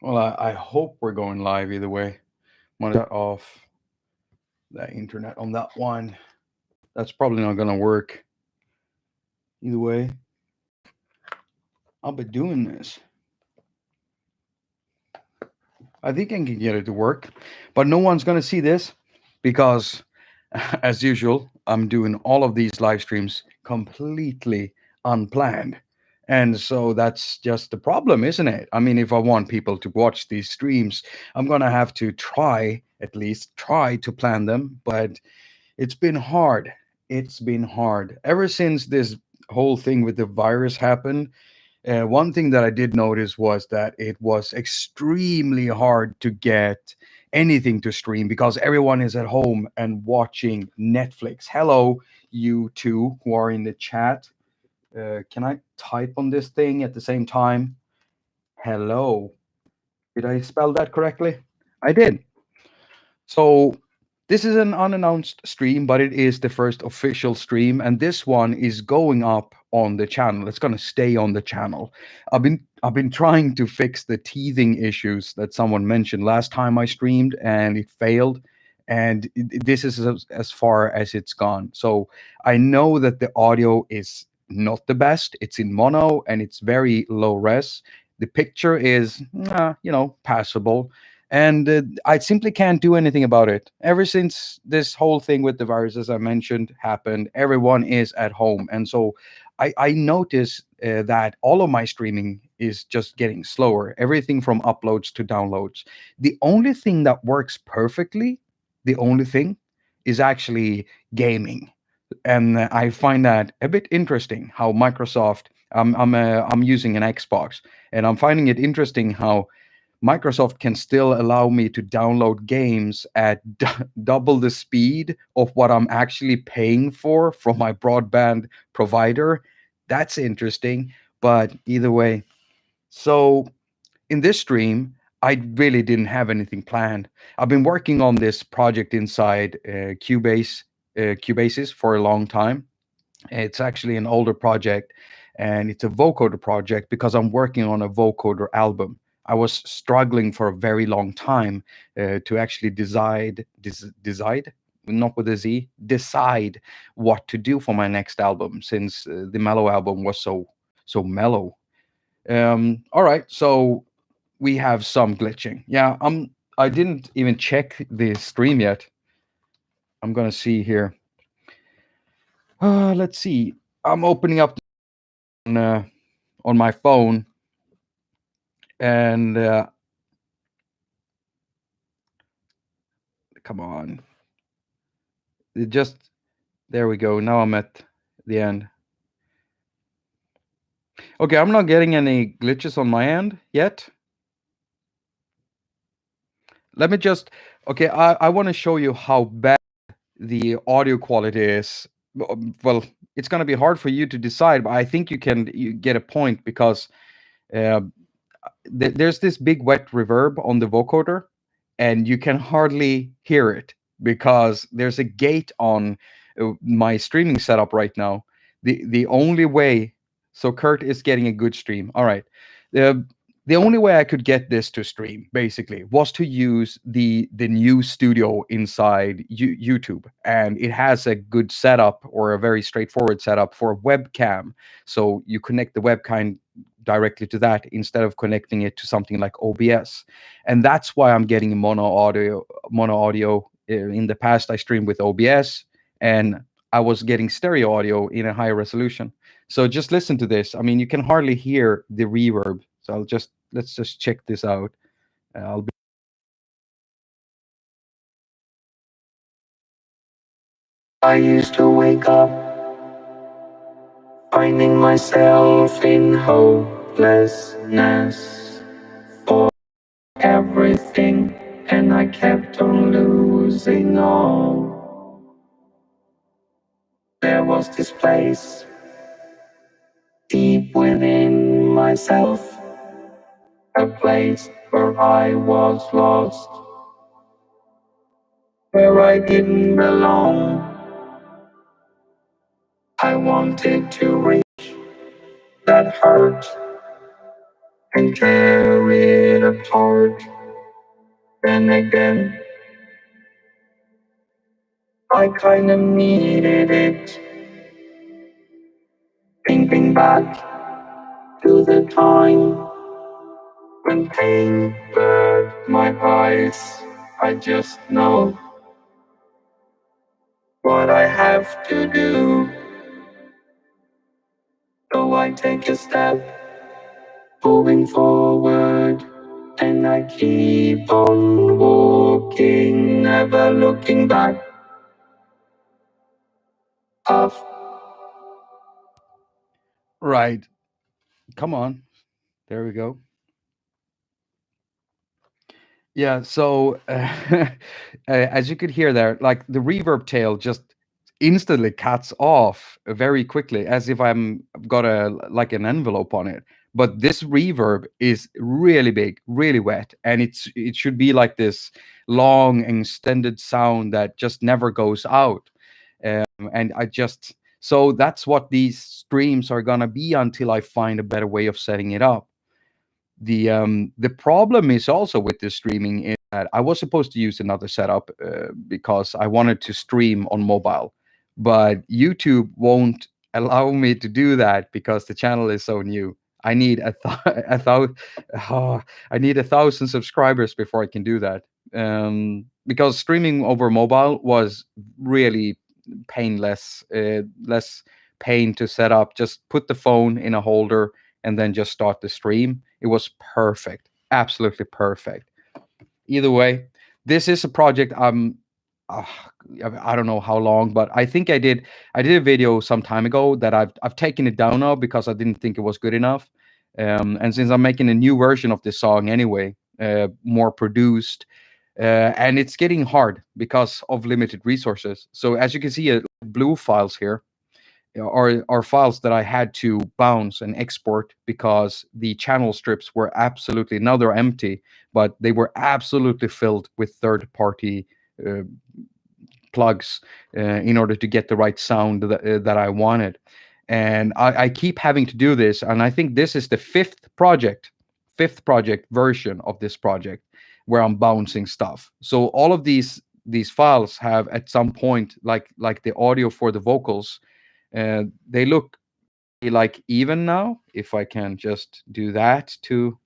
Well, I hope we're going live either way. I'm gonna shut off the internet on that one. That's probably not gonna work either way. I'll be doing this. I think I can get it to work, but no one's gonna see this because, as usual, I'm doing all of these live streams completely unplanned. And so that's just the problem, isn't it? I mean, if I want people to watch these streams, I'm gonna have to try, at least try to plan them, but it's been hard. It's been hard ever since this whole thing with the virus happened. One thing that I did notice was that it was extremely hard to get anything to stream because everyone is at home and watching Netflix. Hello, you two who are in the chat. Can I type on this thing at the same time? Hello. Did I spell that correctly? I did. So this is an unannounced stream, but it is the first official stream, and this one is going up on the channel. It's going to stay on the channel. I've been trying to fix the teething issues that someone mentioned last time I streamed, and it failed. And this is as far as it's gone. So I know that the audio is not the best. It's in mono and it's very low res. The picture is, passable, and I simply can't do anything about it. Ever since this whole thing with the virus, as I mentioned, happened, everyone is at home, and so I notice that all of my streaming is just getting slower. Everything from uploads to downloads. The only thing that works perfectly, the only thing, is actually gaming, and I find that a bit interesting. How Microsoft, I'm using an Xbox, and I'm finding it interesting how Microsoft can still allow me to download games at double the speed of what I'm actually paying for from my broadband provider. That's interesting, but either way. So in this stream, I really didn't have anything planned. I've been working on this project inside Cubases for a long time. It's actually an older project, and it's a vocoder project because I'm working on a vocoder album. I was struggling for a very long time to actually decide, not with a Z, decide what to do for my next album, since the mellow album was so mellow. All right, so we have some glitching. Yeah, I didn't even check the stream yet. I'm gonna see here. Let's see. I'm opening up on my phone, and come on, it just, there we go. Now I'm at the end. Okay, I'm not getting any glitches on my end yet. Let me just, okay, I want to show you how bad the audio quality is. Well, it's going to be hard for you to decide, but I think you get a point because uh, there's this big wet reverb on the vocoder, and you can hardly hear it because there's a gate on my streaming setup right now. The only way, so Kurt is getting a good stream. All right. The the only way I could get this to stream basically was to use the new studio inside YouTube, and it has a good setup, or a very straightforward setup for webcam. So you connect the webcam directly to that instead of connecting it to something like OBS. And that's why I'm getting mono audio. In the past, I streamed with OBS, and I was getting stereo audio in a higher resolution. So just listen to this. I mean, you can hardly hear the reverb. So let's just check this out. I'll be I used to wake up finding myself in hopelessness for everything, and I kept on losing all. There was this place deep within myself, a place where I was lost, where I didn't belong. I wanted to reach that hurt and carry it hard. Then again, I kinda needed it. Thinking back to the time when pain blurred my eyes, I just know what I have to do. So I take a step, moving forward, and I keep on walking, never looking back. Up. Right. Come on. There we go. Yeah, so as you could hear there, like the reverb tail just instantly cuts off very quickly, as if I've got a like an envelope on it. But this reverb is really big, really wet, and it should be like this long, extended sound that just never goes out. And I just so that's what these streams are gonna be until I find a better way of setting it up. The problem is also with the streaming is that I was supposed to use another setup because I wanted to stream on mobile, but YouTube won't allow me to do that because the channel is so new. I need oh, I need 1,000 subscribers before I can do that. Because streaming over mobile was really painless, less pain to set up. Just put the phone in a holder and then just start the stream. It was perfect, absolutely perfect. Either way, this is a project uh, I don't know how long, but I think I did a video some time ago that I've taken it down now because I didn't think it was good enough. And since I'm making a new version of this song anyway, more produced, and it's getting hard because of limited resources. So as you can see, blue files here are files that I had to bounce and export because the channel strips were absolutely, now they're empty, but they were absolutely filled with third-party uh, plugs in order to get the right sound that I wanted. And I keep having to do this, and I think this is the fifth project version of this project where I'm bouncing stuff. So all of these files have at some point, like the audio for the vocals, they look like even now. If I can just do that to,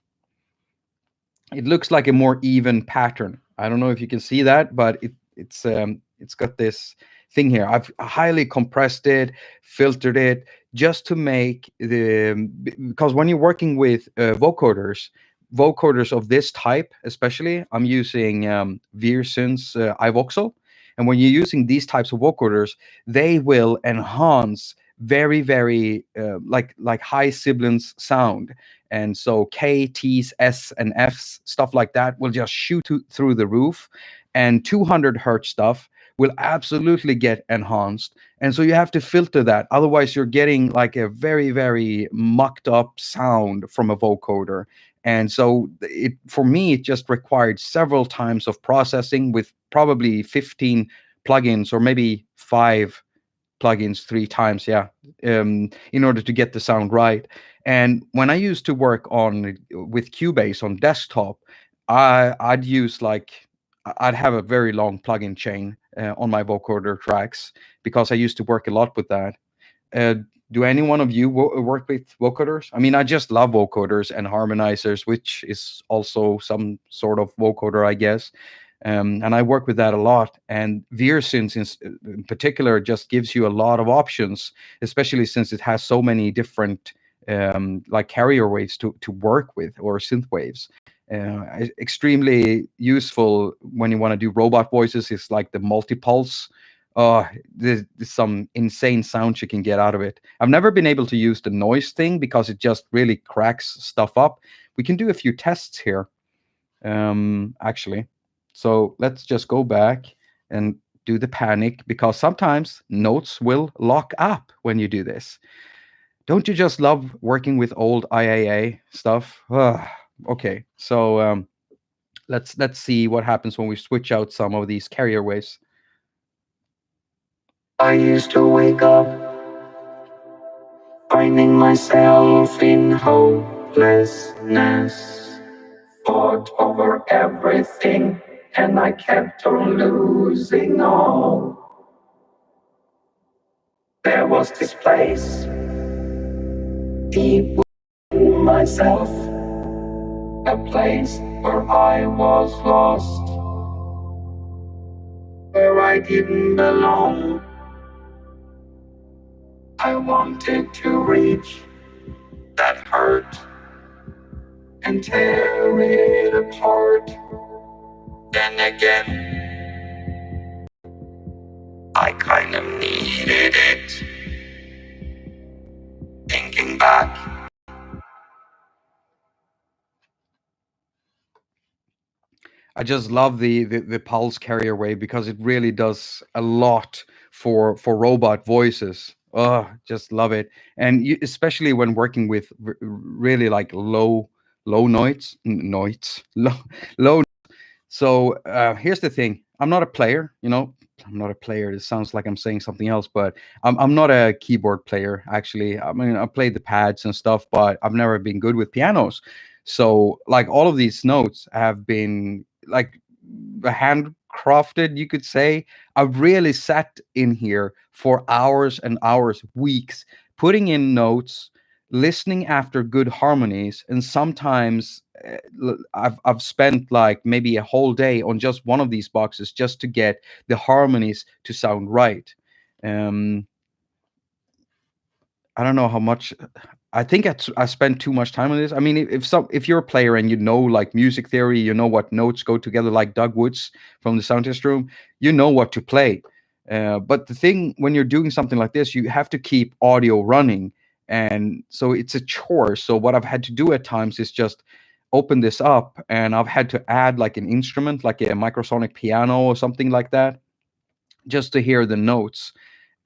it looks like a more even pattern. I don't know if you can see that, but it's got this thing here. I've highly compressed it, filtered it, just to make because when you're working with vocoders of this type, especially, I'm using Veerson's iVoxel, and when you're using these types of vocoders, they will enhance very like high sibilance sound. And so K, T's, S, and F's, stuff like that, will just shoot through the roof. And 200 hertz stuff will absolutely get enhanced. And so you have to filter that. Otherwise, you're getting like a very mucked up sound from a vocoder. And so for me, it just required several times of processing with probably 15 plugins, or maybe 5 plugins 3 times, yeah, in order to get the sound right. And when I used to work on with Cubase on desktop, I'd use like I'd have a very long plugin chain on my vocoder tracks because I used to work a lot with that. Uh, do any one of you work with vocoders? I mean, I just love vocoders and harmonizers, which is also some sort of vocoder, I guess. And I work with that a lot. And Veersyn, in particular, just gives you a lot of options, especially since it has so many different like carrier waves to work with, or synth waves. Extremely useful when you want to do robot voices. It's like the multi-pulse. There's some insane sound you can get out of it. I've never been able to use the noise thing because it just really cracks stuff up. We can do a few tests here, actually. So let's just go back and do the panic, because sometimes notes will lock up when you do this. Don't you just love working with old IAA stuff? Okay, so let's see what happens when we switch out some of these carrier waves. I used to wake up finding myself in hopelessness, for fought over everything, and I kept on losing all. There was this place deep within myself, a place where I was lost, where I didn't belong. I wanted to reach that hurt and tear it apart. Then again, I kind of needed it. Thinking back, I just love the pulse carrier wave because it really does a lot for robot voices. Oh, just love it. And you, especially when working with really like low noise, low. So here's the thing: I'm not a player. I'm not a player. It sounds like I'm saying something else, but I'm not a keyboard player. Actually, I mean, I played the pads and stuff, but I've never been good with pianos. So like all of these notes have been like handcrafted, you could say. I've really sat in here for hours and hours, weeks, putting in notes, listening after good harmonies, and sometimes I've spent like maybe a whole day on just one of these boxes just to get the harmonies to sound right. Um, I don't know how much. I think I spent too much time on this. I mean, if you're a player and you know like music theory, you know what notes go together, like Doug Woods from the Sound Test Room, you know what to play. But the thing when you're doing something like this, you have to keep audio running, and so it's a chore. So what I've had to do at times is just open this up, and I've had to add like an instrument, like a microsonic piano or something like that, just to hear the notes.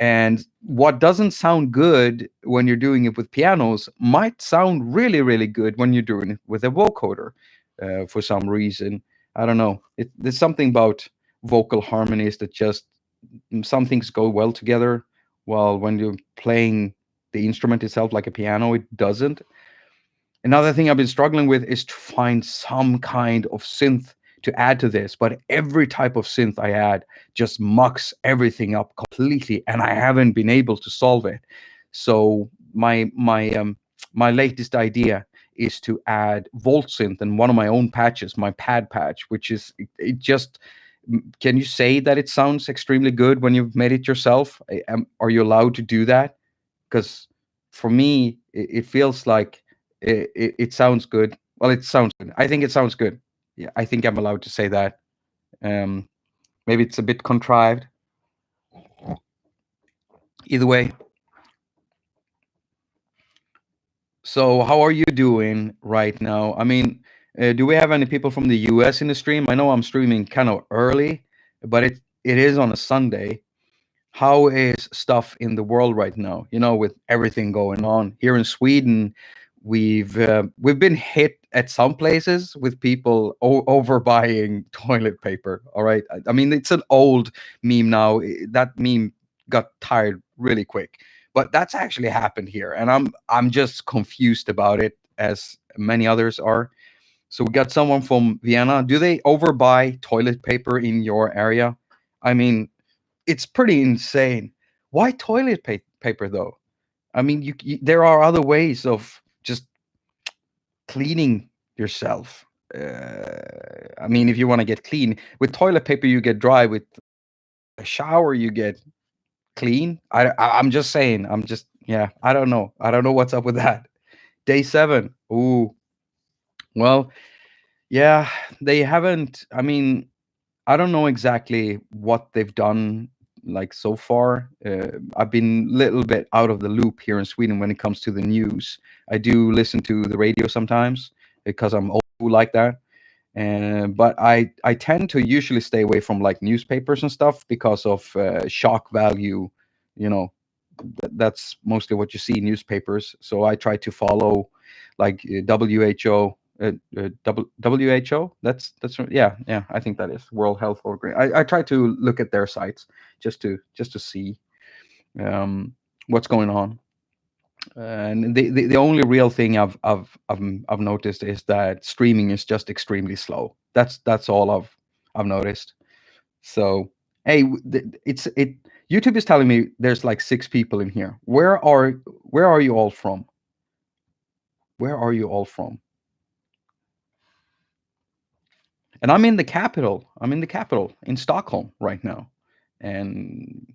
And what doesn't sound good when you're doing it with pianos might sound really, really good when you're doing it with a vocoder for some reason. I don't know. There's something about vocal harmonies that just some things go well together, while when you're playing the instrument itself, like a piano, it doesn't. Another thing I've been struggling with is to find some kind of synth to add to this, but every type of synth I add just mucks everything up completely, and I haven't been able to solve it. So my latest idea is to add volt synth in one of my own patches, my pad patch, which is it just. Can you say that it sounds extremely good when you've made it yourself? Are you allowed to do that? Because for me it feels like it sounds good. Well, it sounds good. I think it sounds good. Yeah, I think I'm allowed to say that. um Maybe it's a bit contrived. Either way, so how are you doing right now? I mean, do we have any people from the US in the stream? I know I'm streaming kind of early, but it is on a Sunday. How is stuff in the world right now, with everything going on here in Sweden? We've been hit at some places with people overbuying toilet paper. All right, I mean, it's an old meme now. That meme got tired really quick, but that's actually happened here, and I'm just confused about it, as many others are. So we got someone from Vienna. Do they overbuy toilet paper in your area? I mean, it's pretty insane. Why toilet paper though? I mean, there are other ways of just cleaning yourself. I mean, if you want to get clean with toilet paper, you get dry. With a shower, you get clean. I'm just saying. I'm just yeah. I don't know. I don't know what's up with that. Day 7. Ooh. Well, yeah. They haven't. I mean, I don't know exactly what they've done like so far. I've been a little bit out of the loop here in Sweden when it comes to the news. I do listen to the radio sometimes because I'm old school like that. But I tend to usually stay away from like newspapers and stuff because of shock value. You know, that's mostly what you see in newspapers. So I try to follow like WHO. WHO. Yeah. I think that is World Health Organization. I try to look at their sites just to see um, what's going on. And the only real thing I've noticed is that streaming is just extremely slow. That's all I've noticed. So hey, YouTube is telling me there's like 6 people in here. Where are you all from? Where are you all from? And I'm in the capital. I'm in the capital in Stockholm right now. And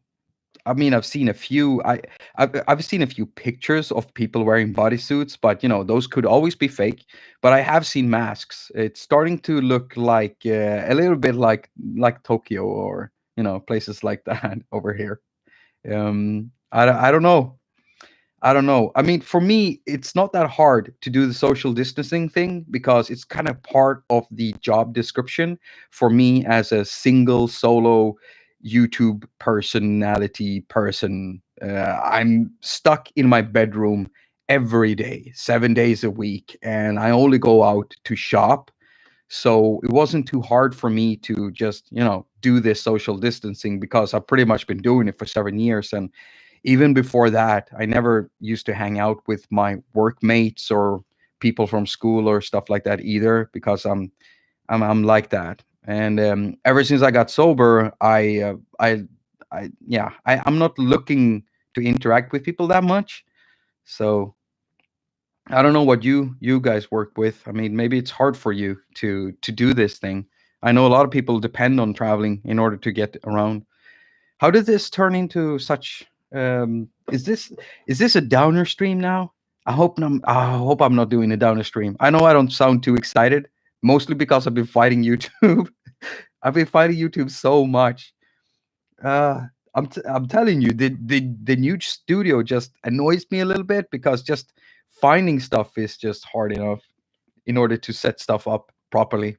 I mean, I've seen a few. I've seen a few pictures of people wearing bodysuits, but those could always be fake. But I have seen masks. It's starting to look like a little bit like Tokyo or places like that over here. I don't know. I don't know. I mean, for me, it's not that hard to do the social distancing thing because it's kind of part of the job description for me as a single solo YouTube personality person. I'm stuck in my bedroom every day, 7 days a week, and I only go out to shop. So it wasn't too hard for me to just, do this social distancing because I've pretty much been doing it for 7 years. And even before that, I never used to hang out with my workmates or people from school or stuff like that either, because I'm like that. And ever since I got sober, I'm not looking to interact with people that much. So I don't know what you guys work with. I mean, maybe it's hard for you to do this thing. I know a lot of people depend on traveling in order to get around. How did this turn into such? Is this a downer stream now? I hope I'm not doing a downer stream. I know I don't sound too excited, mostly because I've been fighting YouTube. I've been fighting YouTube so much. Uh, I'm telling you, the new studio just annoys me a little bit because just finding stuff is just hard enough in order to set stuff up properly.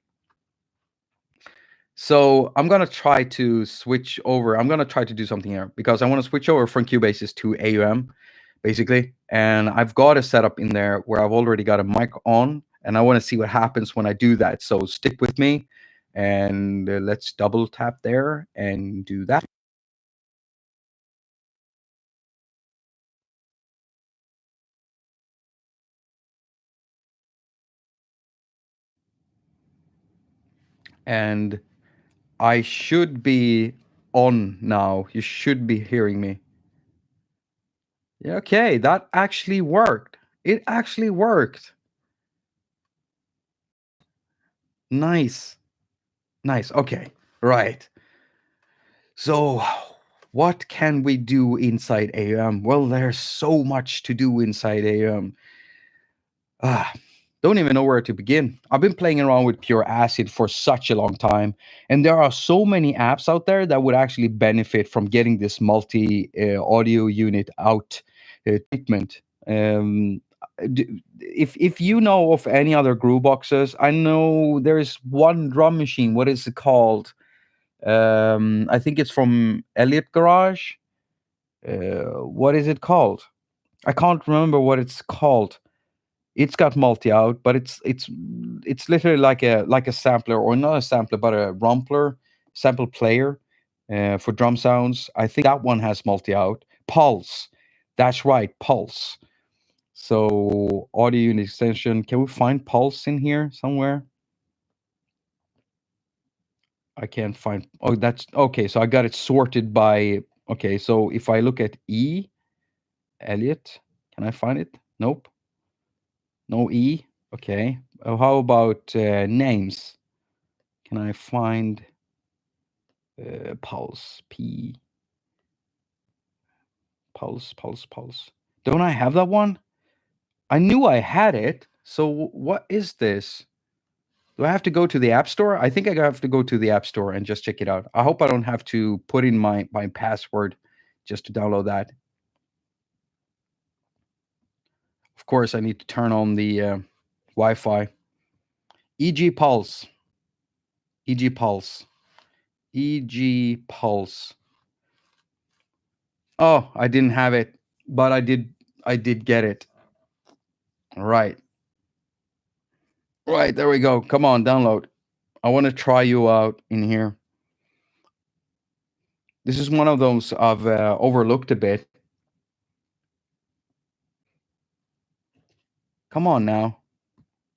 So I'm gonna try to switch over. I'm gonna try to do something here because I want to switch over from Cubases to AUM, basically. And I've got a setup in there where I've already got a mic on, and I want to see what happens when I do that. So stick with me, and let's double tap there and do that. And I should be on now. You should be hearing me. Yeah, okay, that actually worked. It actually worked. Nice. Nice. Okay. Right. So, what can we do inside AM? Well, there's so much to do inside AM. Ah, don't even know where to begin. I've been playing around with Pure Acid for such a long time, and there are so many apps out there that would actually benefit from getting this multi audio unit out treatment. If you know of any other groove boxes, I know there is one drum machine. What is it called? I think it's from Elliot Garage. What is it called? I can't remember what it's called. It's got multi out, but it's literally like a sampler, or not a sampler, but a rumpler sample player for drum sounds. I think that one has multi out. Pulse, that's right, Pulse. So audio unit extension. Can we find Pulse in here somewhere? I can't find. Oh, that's okay. So I got it sorted by. Okay, so if I look at E, Elliot, can I find it? Nope, no E. Okay. How about names? Can I find Pulse? Pulse. Don't I have that one? I knew I had it. So what is this? Do I have to go to the App Store? I think I have to go to the App Store and just check it out. I hope I don't have to put in my password just to download that. Of course, I need to turn on the Wi-Fi. EG Pulse. EG Pulse. EG Pulse. Oh, I didn't have it, but I did get it. Right. Right, there we go. Come on, download. I want to try you out in here. This is one of those I've overlooked a bit. Come on now.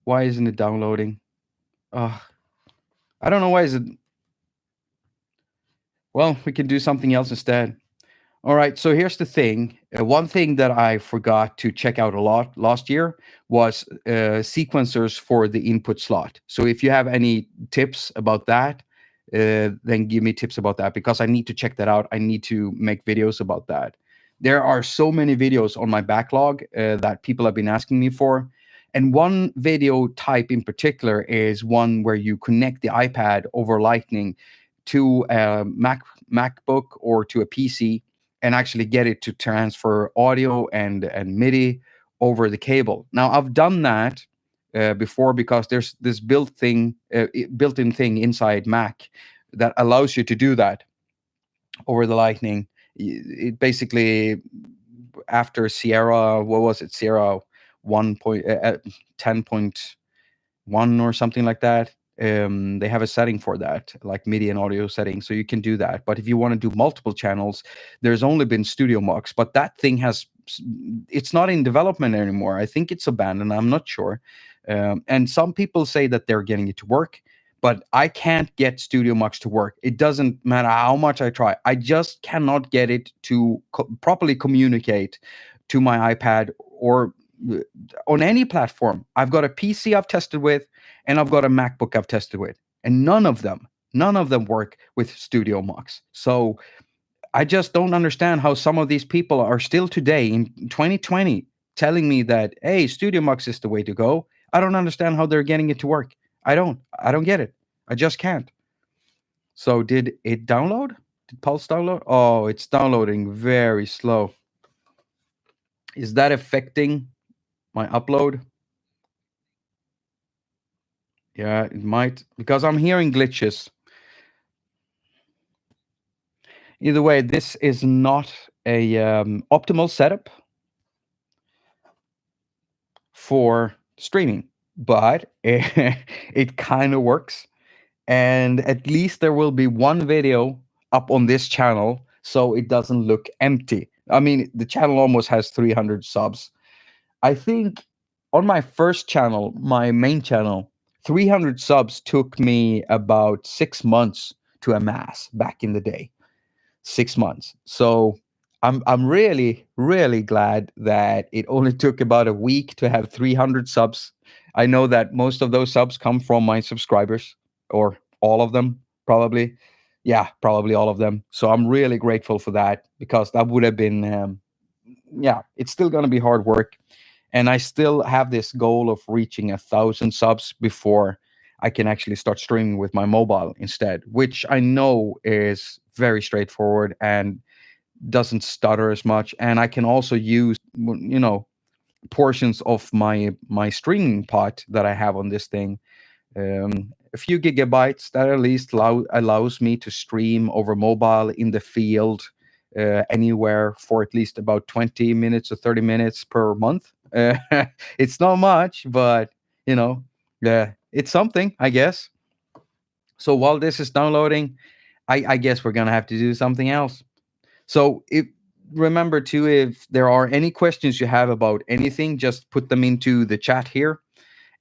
Why isn't it downloading? Ugh. I don't know why is it. Well, we can do something else instead. All right, so here's the thing. One thing that I forgot to check out a lot last year was sequencers for the input slot. So if you have any tips about that, then give me tips about that because I need to check that out. I need to make videos about that. There are so many videos on my backlog that people have been asking me for. And one video type in particular is one where you connect the iPad over Lightning to a MacBook or to a PC and actually get it to transfer audio and MIDI over the cable. Now I've done that before because there's this built-in thing inside Mac that allows you to do that over the Lightning. It basically after Sierra, what was it? Sierra 10.1 or something like that. They have a setting for that, like MIDI and audio setting, so you can do that. But if you want to do multiple channels, there's only been Studio Mux, but that thing it's not in development anymore. I think it's abandoned. I'm not sure. And some people say that they're getting it to work, but I can't get Studio Mux to work. It doesn't matter how much I try. I just cannot get it to properly communicate to my iPad or uh, on any platform. I've got a PC I've tested with, and I've got a MacBook I've tested with, and none of them work with Studio Mux. So I just don't understand how some of these people are still today in 2020 telling me that hey, Studio Mux is the way to go. I don't understand how they're getting it to work. I don't get it. I just can't. So did it download? Did Pulse download? Oh, it's downloading very slow. Is that affecting my upload? Yeah, it might because I'm hearing glitches. Either way, this is not a optimal setup for streaming, but it kind of works. And at least there will be one video up on this channel so it doesn't look empty. I mean, the channel almost has 300 subs. I think on my first channel, my main channel, 300 subs took me about 6 months to amass back in the day. 6 months. So I'm really really glad that it only took about a week to have 300 subs. I know that most of those subs come from my subscribers, or all of them probably. Yeah, probably all of them. So I'm really grateful for that because that would have been yeah, it's still going to be hard work, and I still have this goal of reaching 1,000 subs before I can actually start streaming with my mobile instead, which I know is very straightforward and doesn't stutter as much. And I can also use, portions of my streaming pot that I have on this thing, a few gigabytes that at least allows me to stream over mobile in the field anywhere for at least about 20 minutes or 30 minutes per month. It's not much, but yeah, it's something, I guess. So while this is downloading, I guess we're gonna have to do something else. So if remember too, if there are any questions you have about anything, just put them into the chat here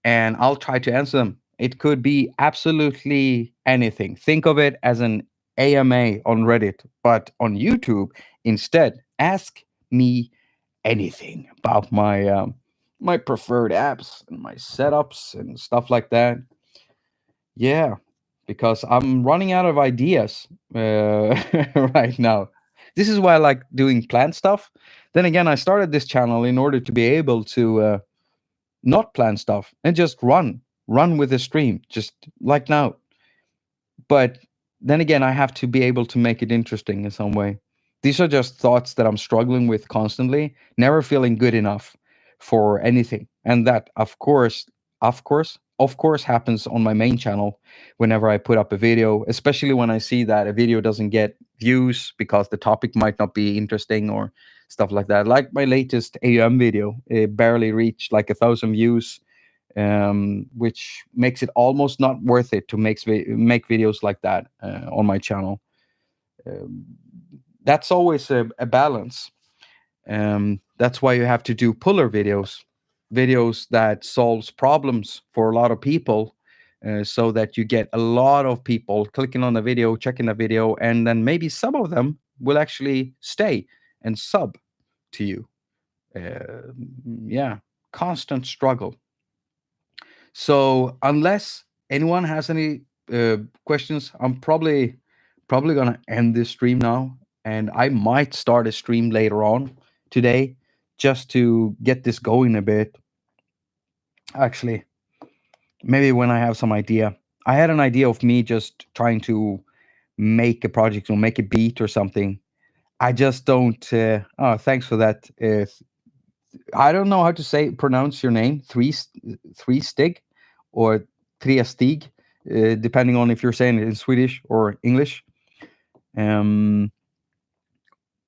and I'll try to answer them. It could be absolutely anything. Think of it as an AMA on Reddit, but on YouTube instead. Ask me anything about my preferred apps and my setups and stuff like that. Yeah, because I'm running out of ideas right now. This is why I like doing plant stuff. Then again, I started this channel in order to be able to not plan stuff and just run with the stream, just like now. But then again, I have to be able to make it interesting in some way. These are just thoughts that I'm struggling with constantly, never feeling good enough for anything. And that, of course, happens on my main channel whenever I put up a video, especially when I see that a video doesn't get views because the topic might not be interesting or stuff like that. Like my latest AUM video, it barely reached like 1,000 views, which makes it almost not worth it to make videos like that on my channel. Um, that's always a balance. That's why you have to do puller videos. videos that solves problems for a lot of people, so that you get a lot of people clicking on the video, checking the video, and then maybe some of them will actually stay and sub to you. uh, yeah, constant struggle. So unless anyone has any questions, I'm probably gonna end this stream now, and I might start a stream later on today just to get this going a bit. Actually, maybe when I have some idea. I had an idea of me just trying to make a project or make a beat or something. I just don't. Oh, thanks for that. I don't know how to say pronounce your name. Three stig, or Triastig, depending on if you're saying it in Swedish or English. Um,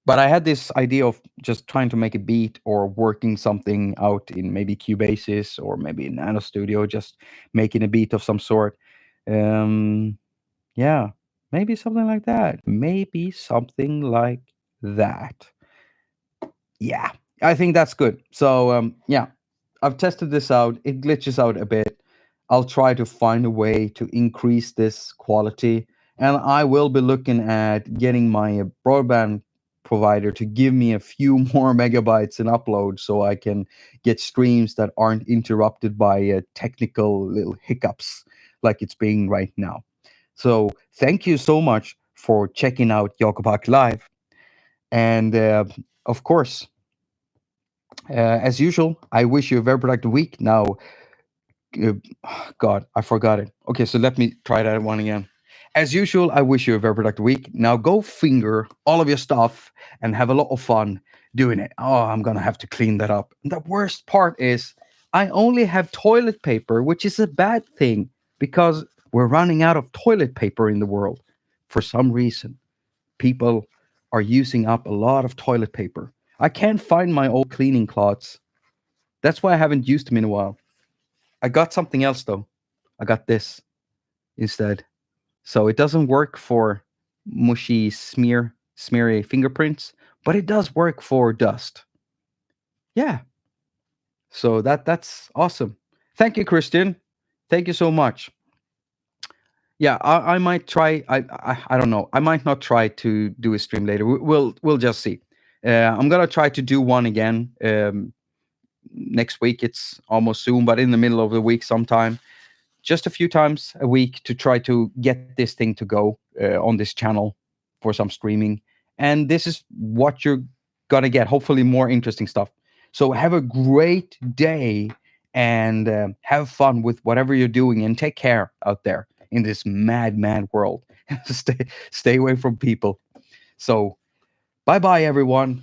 but I had this idea of just trying to make a beat or working something out in maybe Cubasis or maybe in Nano Studio, just making a beat of some sort. Um, yeah, maybe something like that. Maybe something like that. Yeah, I think that's good. So yeah, I've tested this out. It glitches out a bit. I'll try to find a way to increase this quality, and I will be looking at getting my broadband provider to give me a few more megabytes in upload so I can get streams that aren't interrupted by technical little hiccups like it's being right now. So thank you so much for checking out Jakob Live, and of course, as usual, I wish you a very productive week. Now, uh, God, I forgot it. Okay, so let me try that one again. As usual, I wish you a very productive week. Now, go finger all of your stuff and have a lot of fun doing it. Oh, I'm gonna have to clean that up. And the worst part is, I only have toilet paper, which is a bad thing because we're running out of toilet paper in the world for some reason. People are using up a lot of toilet paper. I can't find my old cleaning cloths. That's why I haven't used them in a while. I got something else though. I got this instead. So it doesn't work for mushy smeary fingerprints, but it does work for dust. Yeah. So that's awesome. Thank you, Christian. Thank you so much. Yeah, I might try. I don't know. I might not try to do a stream later. We'll just see. I'm gonna try to do one again next week. It's almost soon, but in the middle of the week sometime, just a few times a week to try to get this thing to go on this channel for some streaming. And this is what you're gonna get. Hopefully, more interesting stuff. So have a great day and have fun with whatever you're doing, and take care out there in this mad world. stay away from people. So bye bye everyone.